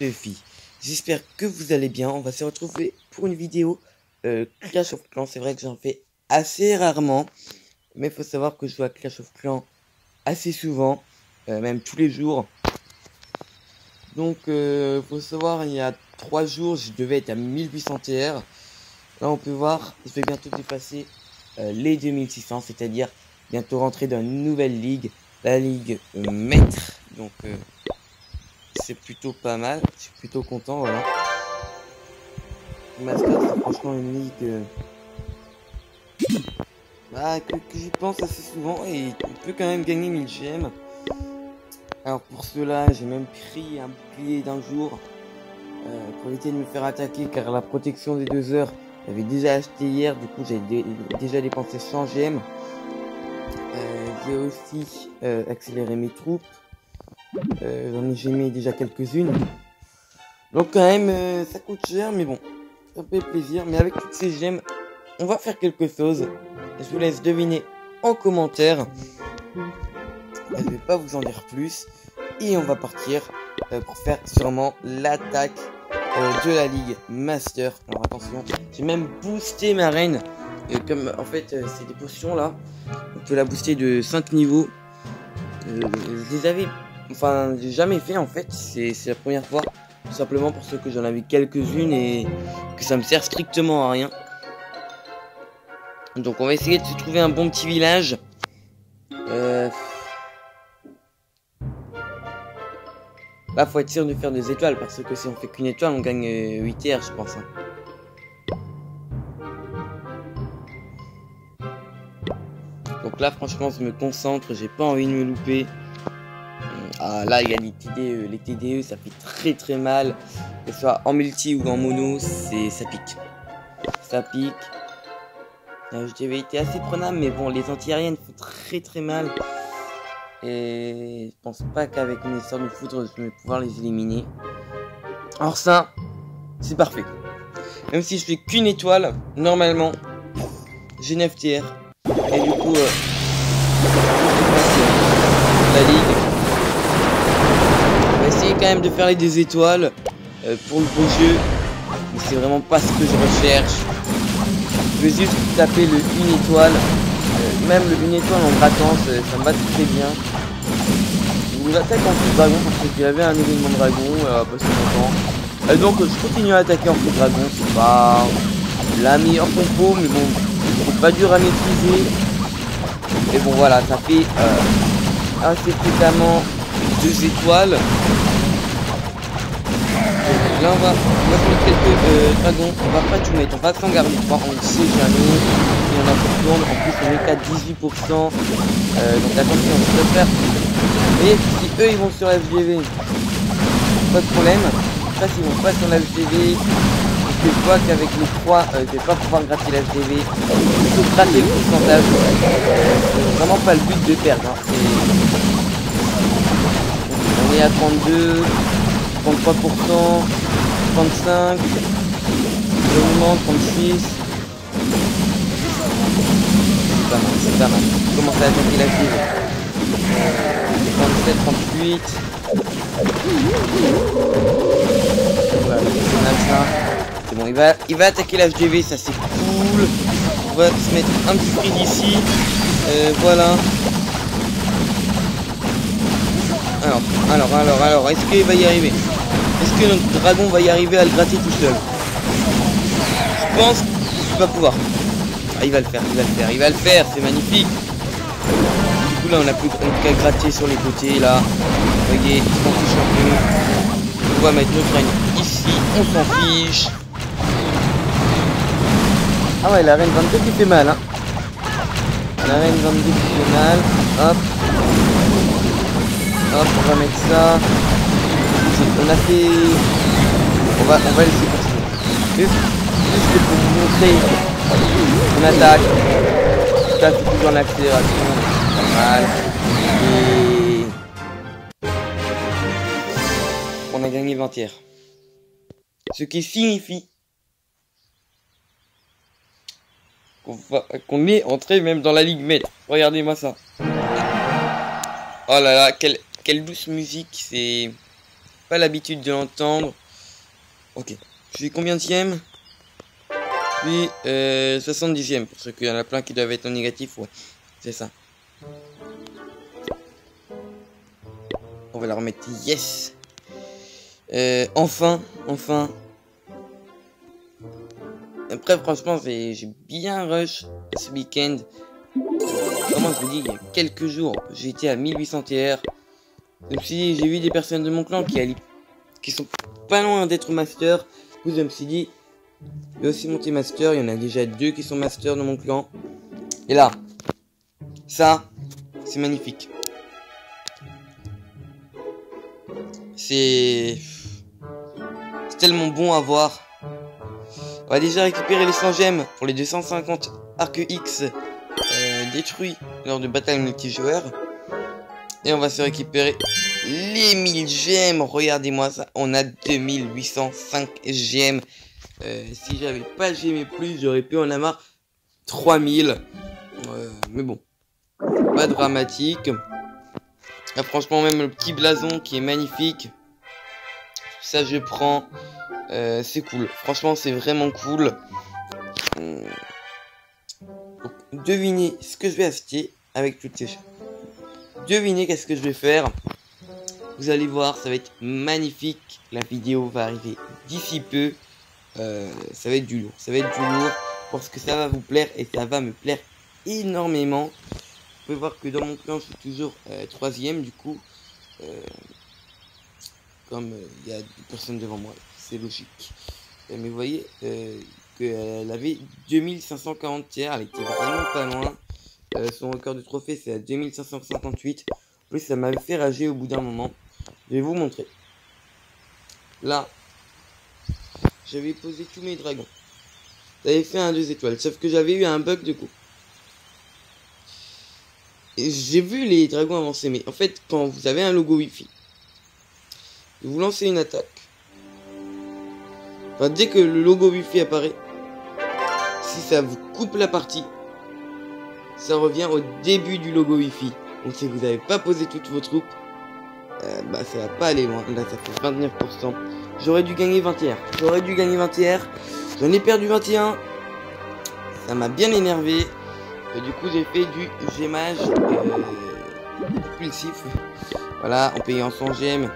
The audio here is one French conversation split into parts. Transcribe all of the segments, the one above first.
les filles, j'espère que vous allez bien. On va se retrouver pour une vidéo Clash of Clans. C'est vrai que j'en fais assez rarement, mais il faut savoir que je joue à Clash of Clans assez souvent, même tous les jours. Donc faut savoir, il y a 3 jours je devais être à 1800 TR. Là on peut voir, je vais bientôt dépasser les 2600, c'est-à-dire bientôt rentrer dans une nouvelle ligue, la ligue maître. Donc c'est plutôt pas mal, je suis plutôt content, voilà. Master, c'est franchement une ligue que j'y pense assez souvent et on peut quand même gagner 1000 gemmes. Alors pour cela, j'ai même pris un bouclier d'un jour pour éviter de me faire attaquer, car la protection des 2 heures, j'avais déjà acheté hier, du coup j'ai déjà dépensé 100 gemmes. J'ai aussi accéléré mes troupes, j'ai mis déjà quelques-unes. Donc quand même ça coûte cher, mais bon, ça fait plaisir. Mais avec toutes ces gemmes, on va faire quelque chose. Je vous laisse deviner en commentaire. Je vais pas vous en dire plus. Et on va partir pour faire sûrement l'attaque de la Ligue Master. Alors attention, j'ai même boosté ma reine. Comme en fait c'est des potions là, on peut la booster de 5 niveaux. Je les avais, enfin j'ai jamais fait en fait, c'est la première fois. Tout simplement parce que j'en avais quelques-unes et que ça me sert strictement à rien. Donc on va essayer de se trouver un bon petit village. Là faut être sûr de faire des étoiles, parce que si on fait qu'une étoile on gagne 8 TR je pense. Donc là franchement je me concentre, j'ai pas envie de me louper. Ah là il y a les TDE, ça fait très mal. Que ce soit en multi ou en mono, ça pique. Ça pique. J'avais été assez prenable, mais bon, les anti-aériennes font très mal. Et je pense pas qu'avec mes sorts de foudre, je vais pouvoir les éliminer. Alors ça, c'est parfait. Même si je fais qu'une étoile, normalement, j'ai 9 TR. Et du coup, la ligue. On va essayer quand même de faire les 2 étoiles pour le beau jeu. Mais c'est vraiment pas ce que je recherche. Je vais juste taper le 1 étoile. Même le 1 étoile en grattant, ça me va très bien. Je vous attaque en feu dragon parce qu'il y avait un événement dragon, pas si longtemps. Donc je continue à attaquer en feu dragon, c'est pas la meilleure compo, mais bon, c'est pas dur à maîtriser. Et bon voilà, ça fait assez fréquemment 2 étoiles. Là on va mettre quelques dragons, on va pas tout mettre, on va s'en garder 3, on ne sait jamais. Si on en retourne, en plus on est qu'à 18%. Donc attention, on peut faire. Et si eux ils vont sur la FGV, pas de problème. Ça s'ils vont pas sur la FGV, parce que je vois qu'avec les 3 je vais pas pouvoir gratter la FGV. Il faut gratter le pourcentage. C'est vraiment pas le but de perdre. Hein. On est à 32, 33%. 35, mouvement 36. C'est pas mal. On commence à attaquer la file. 37, 38. Voilà, on a ça. C'est bon, il va attaquer la FGV, ça c'est cool. On va se mettre un petit prix d'ici. Voilà. Alors, est-ce qu'il va y arriver? Est-ce que notre dragon va y arriver à le gratter tout seul? Je pense qu'il va pouvoir. Ah, il va le faire, c'est magnifique. Du coup là on a plus qu'à gratter sur les côtés là. Vous voyez, on s'en fiche un peu. On va mettre notre reine ici, on s'en fiche. Ah ouais, la reine 22 qui fait mal, hein. La reine 22 qui fait mal. Hop, on va mettre ça. On a fait... On va laisser continuer. Juste pour vous montrer. On attaque. Ça c'est toujours en accélération. Pas mal. Et... on a gagné 20 tiers. Ce qui signifie qu'on est entré même dans la ligue maître. Regardez-moi ça. Oh là là, quelle douce musique, c'est... pas l'habitude de l'entendre. Ok. Je suis combienième? Puis 70e. Pour ceux qu'il y en a plein qui doivent être en négatif, ouais. C'est ça. On va la remettre yes. Enfin. Après, franchement, j'ai bien rush ce week-end. Comment je vous dis, il y a quelques jours, j'étais à 1800 TR. Je me suis dit, j'ai vu des personnes de mon clan qui sont pas loin d'être master. Du coup, je me suis dit, je vais aussi monter master. Il y en a déjà 2 qui sont master dans mon clan. Et là, ça, c'est magnifique. C'est tellement bon à voir. On va déjà récupérer les 100 gemmes pour les 250 arc X détruits lors de bataille multijoueur. Et on va se récupérer les 1000 gemmes. Regardez-moi ça. On a 2805 gemmes. Si j'avais pas gemmé plus, j'aurais pu en avoir 3000. Mais bon, pas dramatique. Là, franchement, même le petit blason qui est magnifique. Ça, je prends. C'est cool. Franchement, c'est vraiment cool. Donc, devinez ce que je vais acheter avec toutes ces choses. Devinez qu'est-ce que je vais faire. Vous allez voir, ça va être magnifique. La vidéo va arriver d'ici peu. Ça va être du lourd. Ça va être du lourd parce que ça va vous plaire et ça va me plaire énormément. Vous pouvez voir que dans mon clan, je suis toujours 3ème du coup. Comme il y a des personnes devant moi, c'est logique. Mais vous voyez qu'elle avait 2540 TR, elle était vraiment pas loin. Son record de trophée c'est à 2558. En plus ça m'avait fait rager au bout d'un moment. Je vais vous montrer. Là, j'avais posé tous mes dragons. J'avais fait un 2 étoiles, sauf que j'avais eu un bug de coup. J'ai vu les dragons avancer, mais en fait quand vous avez un logo Wi-Fi, vous lancez une attaque. Enfin, dès que le logo Wi-Fi apparaît, si ça vous coupe la partie, ça revient au début du logo Wi-Fi. Donc si vous n'avez pas posé toutes vos troupes, bah ça va pas aller loin. Là ça fait 29%. J'aurais dû gagner 21. J'aurais dû gagner 21. J'en ai perdu 21. Ça m'a bien énervé. Et du coup j'ai fait du gémage impulsif. Voilà, en payant 100 gemmes.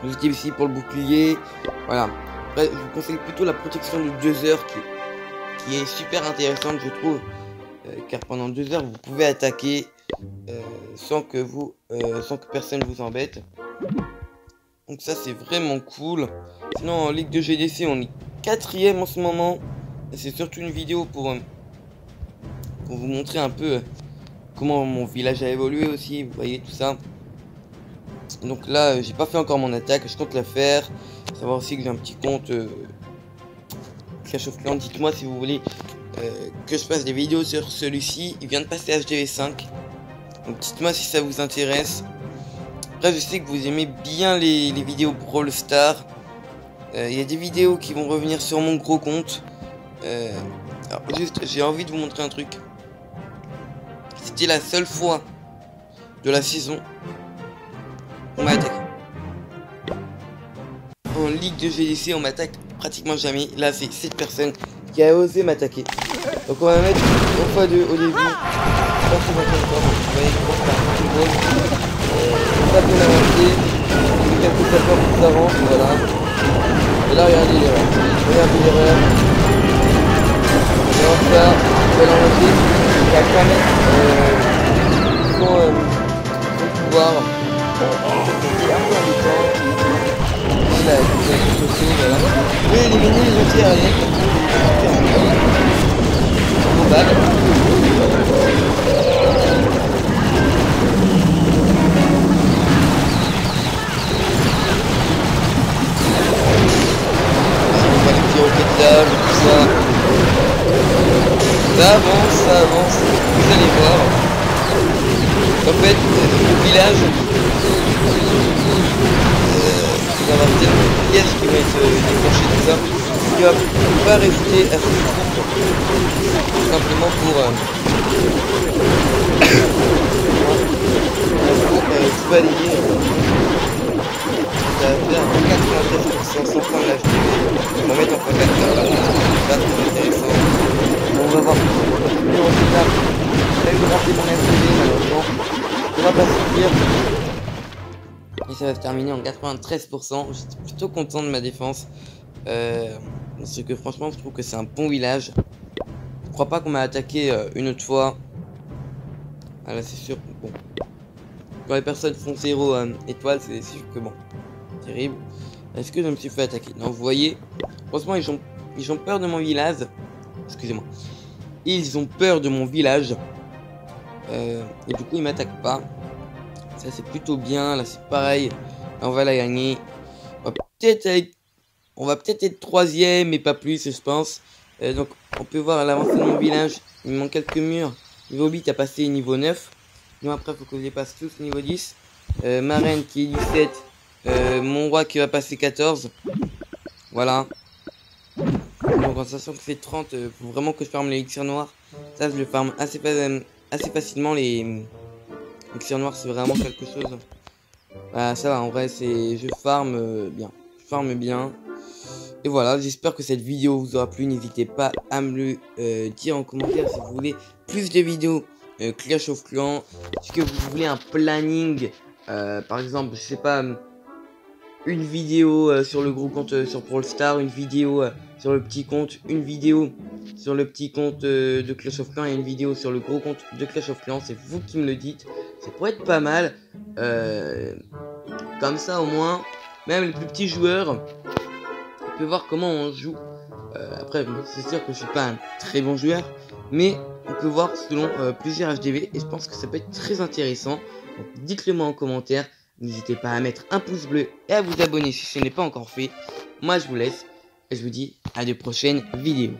J'étais ici pour le bouclier. Voilà. Après, je vous conseille plutôt la protection de 2 heures qui est super intéressante je trouve. Car pendant 2 heures vous pouvez attaquer sans que personne vous embête. Donc ça c'est vraiment cool. Sinon en Ligue de GDC on est 4ème en ce moment. C'est surtout une vidéo pour vous montrer un peu comment mon village a évolué aussi. Vous voyez tout ça. Donc là j'ai pas fait encore mon attaque. Je compte la faire. Savoir aussi que j'ai un petit compte Clash of Clans. Dites-moi si vous voulez que je fasse des vidéos sur celui-ci. Il vient de passer HDV5. Donc dites-moi si ça vous intéresse. Après je sais que vous aimez bien les vidéos Brawl Stars. Il y a des vidéos qui vont revenir sur mon gros compte. Alors juste j'ai envie de vous montrer un truc. C'était la seule fois de la saison on m'attaque. En Ligue de GDC on m'attaque pratiquement jamais. Là c'est cette personne qui a osé m'attaquer. Donc on va mettre 1x2 au début. Pas très intéressant. Vous voyez comment ça on tape de la moitié. Quelques sapeurs qui s'avancent, voilà. Et là regardez l'erreur. Regardez l'erreur. Et on va faire la moitié. Il va quand même son pouvoir. C'est un peu embêtant. Il a chaussé, voilà. Vous pouvez éliminer les anti-aériens. Bon balle. Tout ça. Ça avance, vous allez voir. En fait, le village, il va y avoir tellement de pièces qui vont être déclenchées, tout ça, il va pas rester assez court, tout simplement pour balayer. ça va faire 93% sans prendre l'HDV. On va mettre en contact c'est pas très intéressant. On va voir plus en détail. J'ai eu raté mon HDV malheureusement. Ça va pas suffire. Et ça va se terminer en 93%. J'étais plutôt content de ma défense. Parce que franchement je trouve que c'est un bon village. Je crois pas qu'on m'a attaqué une autre fois. Ah là c'est sûr. Bon. Quand les personnes font 0 étoiles, c'est sûr que bon. Terrible. Est-ce que je me suis fait attaquer? Non, vous voyez. Franchement ils ont peur de mon village. Excusez-moi. Ils ont peur de mon village. Et du coup ils m'attaquent pas. Ça c'est plutôt bien. Là c'est pareil. Là, on va la gagner. On va peut-être être troisième, mais pas plus, je pense. Donc, on peut voir à l'avancée de mon village. Il me manque quelques murs. Niveau 8 a passé niveau 9. Donc après, il faut que je les passe tous niveau 10. Ma reine qui est 17. Mon roi qui va passer 14. Voilà. Donc, en sachant que c'est 30, faut vraiment que je farme l'élixir noir. Ça, je le farme assez facilement. Les élixirs noirs, c'est vraiment quelque chose. Voilà, ça va, en vrai, je farme bien. Je farme bien. Et voilà, j'espère que cette vidéo vous aura plu. N'hésitez pas à me le dire en commentaire si vous voulez plus de vidéos Clash of Clans. Est-ce que vous voulez un planning par exemple, je sais pas, une vidéo sur le gros compte sur Brawl Stars, une vidéo sur le petit compte, une vidéo sur le petit compte de Clash of Clans et une vidéo sur le gros compte de Clash of Clans. C'est vous qui me le dites. Ça pourrait être pas mal. Comme ça au moins, même les plus petits joueurs peut voir comment on joue. Après, c'est sûr que je suis pas un très bon joueur, mais on peut voir selon plusieurs HDV et je pense que ça peut être très intéressant. Donc dites-le moi en commentaire. N'hésitez pas à mettre un pouce bleu et à vous abonner si ce n'est pas encore fait. Moi, je vous laisse et je vous dis à de prochaines vidéos.